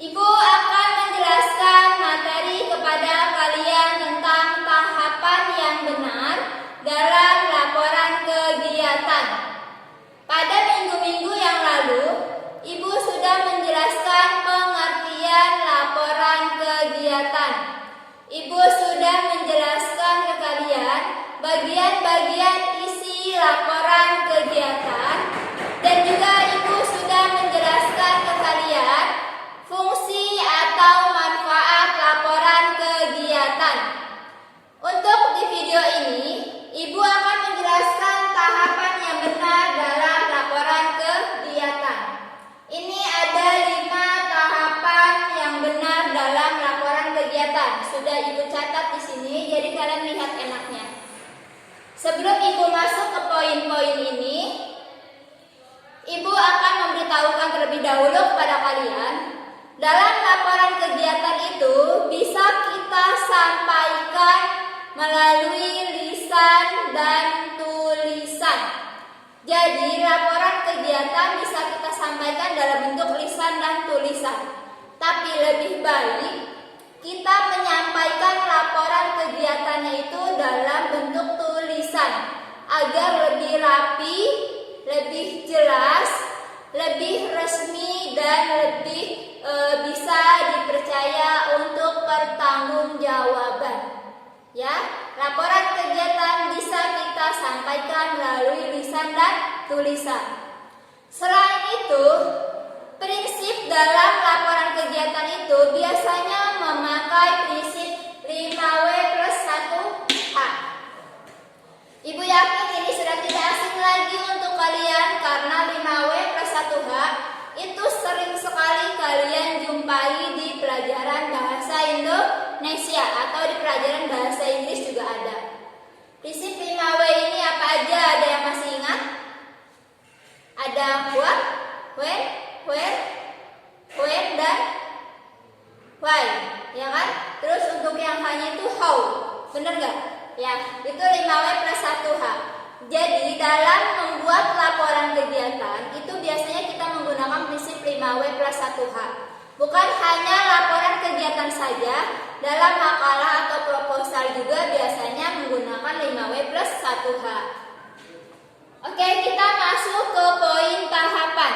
Ibu akan menjelaskan materi kepada kalian tentang tahapan yang benar dalam laporan kegiatan. Pada minggu-minggu yang lalu, Ibu sudah menjelaskan pengertian laporan kegiatan. Ibu sudah menjelaskan ke kalian bagian-bagian isi laporan kegiatan, dan juga Ibu sudah menjelaskan ke kalian fungsi atau manfaat laporan kegiatan. Untuk di video ini, Ibu akan menjelaskan tahapan yang benar dalam laporan kegiatan. Ini ada 5 tahapan yang benar dalam laporan kegiatan. Sudah Ibu catat di sini, jadi kalian lihat enaknya. Sebelum Ibu masuk ke poin-poin ini, Ibu akan memberitahukan terlebih dahulu kepada kalian, dalam laporan kegiatan itu bisa kita sampaikan melalui lisan dan tulisan. Jadi laporan kegiatan bisa kita sampaikan dalam bentuk lisan dan tulisan. Tapi lebih baik kita menyampaikan laporan kegiatannya itu dalam bentuk tulisan agar lebih rapi, lebih jelas, lebih resmi, dan lebih bisa dipercaya untuk pertanggungjawaban. Ya, laporan kegiatan bisa kita sampaikan melalui lisan dan tulisan. Selain itu, prinsip dalam laporan kegiatan itu biasanya memakai prinsip 5W plus 1H. Ibu yakin ini sudah tidak asing lagi untuk kalian, karena 5W plus 1H itu sering sekali kalian jumpai di pelajaran bahasa Indonesia atau di pelajaran bahasa Inggris juga ada. Prinsip 5W ini apa aja? Ada yang masih ingat? Ada what, when, where, dan why, ya kan? Terus untuk yang hanya itu how, bener gak? Ya, itu 5W plus 1H. Jadi dalam membuat laporan kegiatan itu biasanya kita menggunakan prinsip 5W plus 1H. Bukan hanya laporan kegiatan saja, dalam makalah atau proposal juga biasanya menggunakan 5W plus 1H. Oke, kita masuk ke poin tahapan.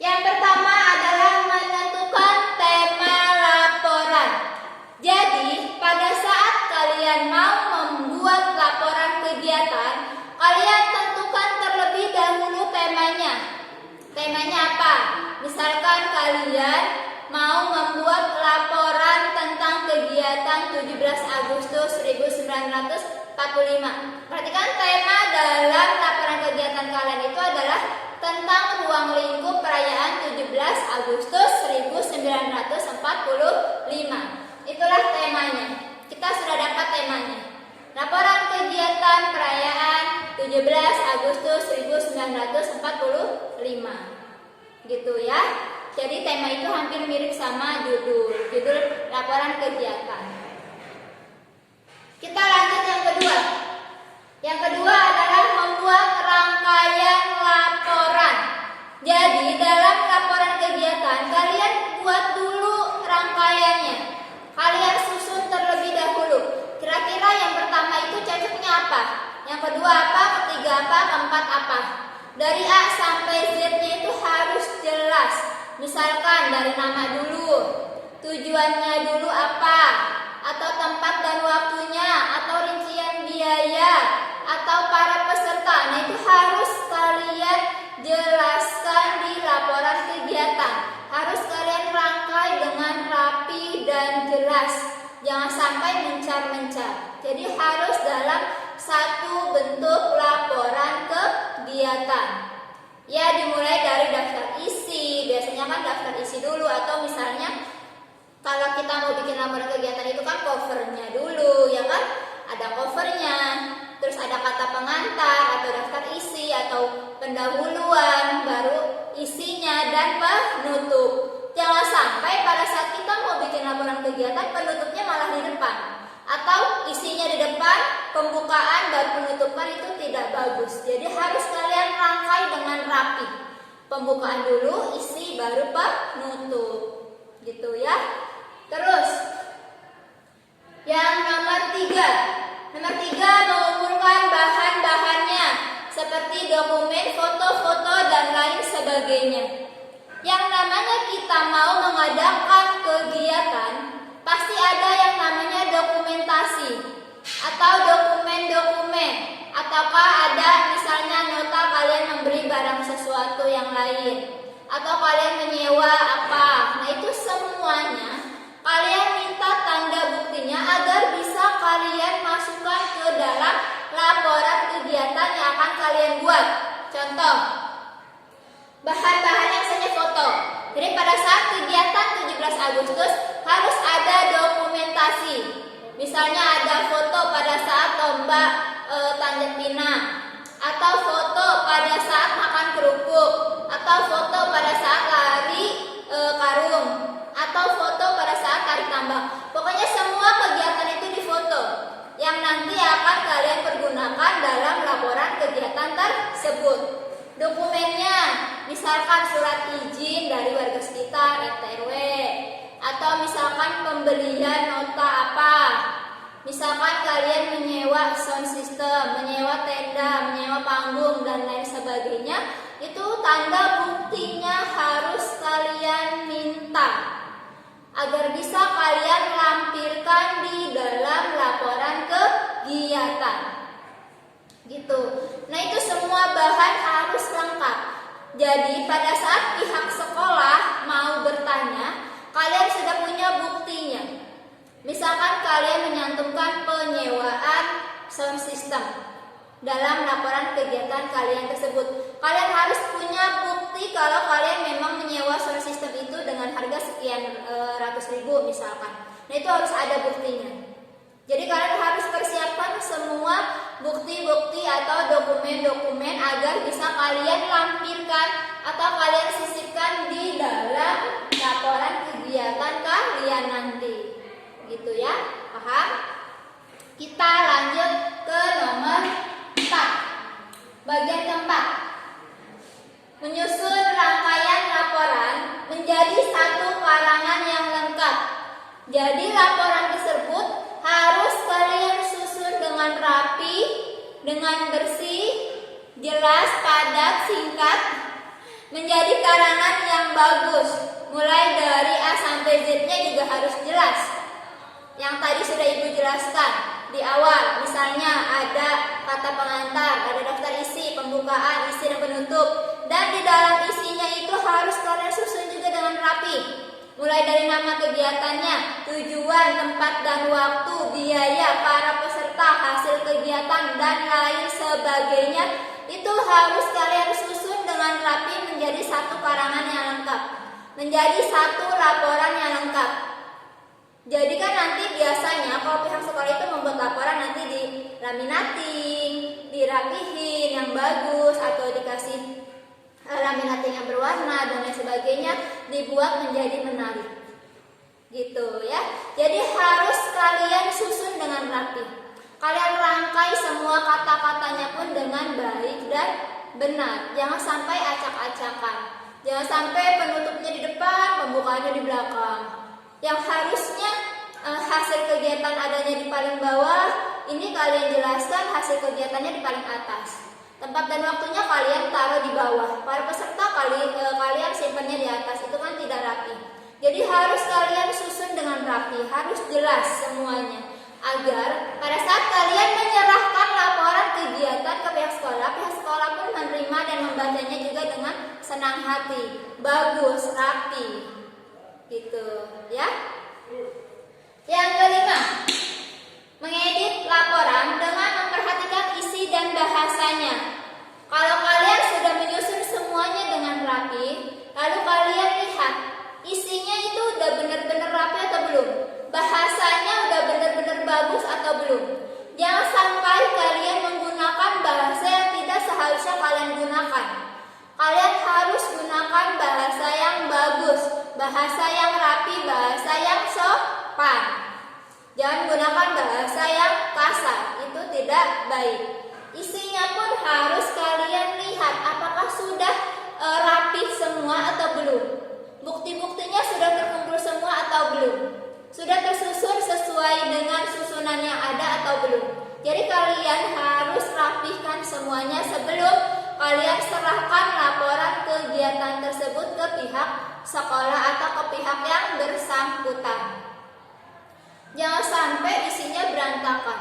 Yang pertama adalah menentukan tema laporan. Jadi, pada saat kalian mau membuat laporan kegiatan, kalian tentukan terlebih dahulu temanya. Temanya apa? Misalkan kalian mau membuat laporan tentang kegiatan 17 Agustus 1945. Perhatikan tema dalam laporan kegiatan kalian itu adalah tentang ruang lingkup perayaan 17 Agustus 1945. Itulah temanya. Kita sudah dapat temanya. Laporan kegiatan perayaan 17 Agustus 1945. Gitu ya. Jadi tema itu hampir mirip sama judul laporan kegiatan. Kita lanjut yang kedua. Yang kedua adalah membuat rangkaian laporan. Jadi dalam laporan kegiatan kalian buat dulu rangkaiannya. Kalian susun terlebih dahulu. Kira-kira yang pertama itu cocoknya apa? Yang kedua apa? Ketiga apa? Keempat apa? Dari A sampai Z-nya itu harus jelas. Misalkan dari nama dulu, tujuannya dulu apa, atau tempat dan waktunya, atau rincian biaya, atau para peserta. Nah, itu harus kalian jelaskan di laporan kegiatan. Harus kalian rangkai dengan rapi dan jelas. Jangan sampai mencar-mencar. Jadi harus dalam satu bentuk laporan kegiatan. Ya, dimulai dari daftar isi. Biasanya kan daftar isi dulu, atau misalnya kalau kita mau bikin laporan kegiatan itu kan covernya dulu, ya kan? Ada covernya, terus ada kata pengantar atau daftar isi atau pendahuluan, baru isinya dan penutup. Jangan sampai pada saat kita mau bikin laporan kegiatan penutupnya malah di depan, atau isinya di depan, pembukaan dan penutupan itu tidak bagus. Jadi harus kalian rangkai dengan rapi. Pembukaan dulu, isi baru penutup. Gitu ya. Terus yang nomor 3. Nomor 3, mengumpulkan bahan-bahannya seperti dokumen, foto-foto dan lain sebagainya. Yang namanya kita mau mengadakan kegiatan, pasti ada yang namanya dokumentasi atau dokumen-dokumen, ataukah ada misalnya nota kalian memberi barang sesuatu yang lain, atau kalian menyewa apa. Nah, itu semuanya kalian minta tanda buktinya agar bisa kalian masukkan ke dalam laporan kegiatan yang akan kalian buat. Contoh, bahan-bahan yang saya foto. Jadi pada saat kegiatan 17 Agustus harus ada dokumentasi. Misalnya ada foto pada saat lomba panjat pinang, atau foto pada saat makan kerupuk, atau foto pada saat lari karung, atau foto pada saat tarik tambang. Pokoknya semua kegiatan itu difoto yang nanti akan kalian pergunakan dalam laporan kegiatan tersebut. Dokumennya misalkan surat izin dari warga sekitar, RT RW, atau misalkan pembelian nota apa. Misalkan kalian menyewa sound system, menyewa tenda, menyewa panggung dan lain sebagainya, itu tanda buktinya harus kalian minta agar bisa kalian lampirkan di dalam laporan kegiatan. Gitu. Nah, itu semua bahan harus lengkap. Jadi pada saat pihak sekolah mau bertanya, kalian sudah punya buktinya. Misalkan kalian menyantumkan penyewaan sound system dalam laporan kegiatan kalian tersebut, kalian harus punya bukti kalau kalian memang menyewa sound system itu dengan harga sekian ratus ribu misalkan. Nah, itu harus ada buktinya. Jadi kalian harus persiapkan semua bukti-bukti atau dokumen-dokumen agar bisa kalian lampirkan atau kalian sisipkan di dalam laporan kegiatan kalian nanti. Gitu ya, paham? Kita lanjut ke nomor 4. Bagian keempat, menyusun rangkaian laporan menjadi satu karangan yang lengkap. Jadi laporan tersebut harus kalian susun dengan rapi, dengan bersih, jelas, padat, singkat, menjadi karangan yang bagus. Mulai dari A sampai Z-nya juga harus jelas. Yang tadi sudah Ibu jelaskan di awal, misalnya ada kata pengantar, ada daftar isi, pembukaan, isi dan penutup. Dan di dalam isinya itu harus kalian susun juga dengan rapi. Mulai dari nama kegiatannya, tujuan, tempat dan waktu, biaya, para peserta, hasil kegiatan, dan lain sebagainya. Itu harus kalian susun dengan rapi menjadi satu karangan yang lengkap, menjadi satu laporan yang lengkap. Jadi kan nanti biasanya kalau pihak sekolah itu membuat laporan nanti dilaminating, dirapihin yang bagus, atau dikasih laminating yang berwarna dan lain sebagainya, dibuat menjadi menarik. Gitu ya. Jadi harus kalian susun dengan rapi. Kalian rangkai semua kata-katanya pun dengan baik dan benar. Jangan sampai acak-acakan. Jangan sampai penutupnya di depan, pembukaannya di belakang. Yang harusnya hasil kegiatan adanya di paling bawah, ini kalian jelaskan hasil kegiatannya di paling atas. Tempat dan waktunya kalian taruh di bawah. Para peserta kalian simpannya di atas. Itu kan tidak rapi. Jadi harus kalian susun dengan rapi, harus jelas semuanya. Agar pada saat kalian menyerahkan laporan kegiatan ke pihak sekolah pun menerima dan membacanya juga dengan senang hati. Bagus, rapi. Gitu ya. Yang kelima, mengedit laporan dengan memperhatikan isi dan bahasanya. Kalau kalian sudah menyusun semuanya dengan rapi, lalu kalian lihat isinya itu udah benar-benar rapi atau belum, bahasanya udah benar-benar bagus atau belum. Jangan sampai kalian menggunakan bahasa yang tidak seharusnya kalian gunakan. Kalian harus gunakan bahasa yang bagus, bahasa yang rapi, bahasa yang sopan. Jangan gunakan bahasa yang kasar, itu tidak baik. Isinya pun harus kalian lihat apakah sudah rapi atau belum. Jadi kalian harus rapihkan semuanya sebelum kalian serahkan laporan kegiatan tersebut ke pihak sekolah atau ke pihak yang bersangkutan. Jangan sampai isinya berantakan.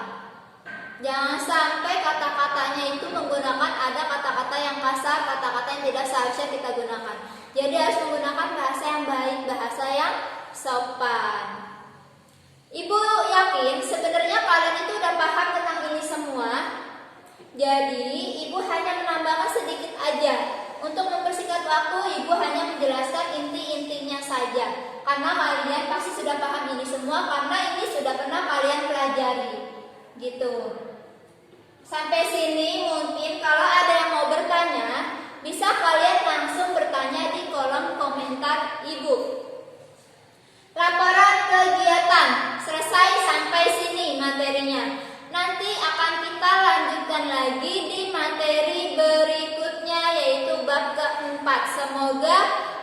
Jangan sampai kata-katanya itu menggunakan ada kata-kata yang kasar, kata-kata yang tidak seharusnya kita gunakan. Jadi harus menggunakan bahasa yang baik, bahasa yang sopan. Ibu yakin sebenarnya kalian itu udah paham tentang ini semua. Jadi ibu hanya menambahkan sedikit aja. Untuk mempersingkat waktu, ibu hanya menjelaskan inti-intinya saja. Karena kalian pasti sudah paham ini semua karena ini sudah pernah kalian pelajari. Gitu. Sampai sini mungkin kalau ada yang mau bertanya, bisa kalian langsung bertanya di kolom komentar ibu. Laporan kegiatan selesai sampai sini materinya. Nanti akan kita lanjutkan lagi di materi berikutnya yaitu bab keempat. Semoga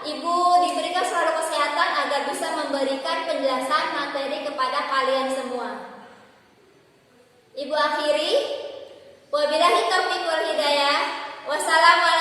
ibu diberikan selalu kesehatan agar bisa memberikan penjelasan materi kepada kalian semua. Ibu akhiri. Wabillahi taufiq wal hidayah. Wassalamualaikum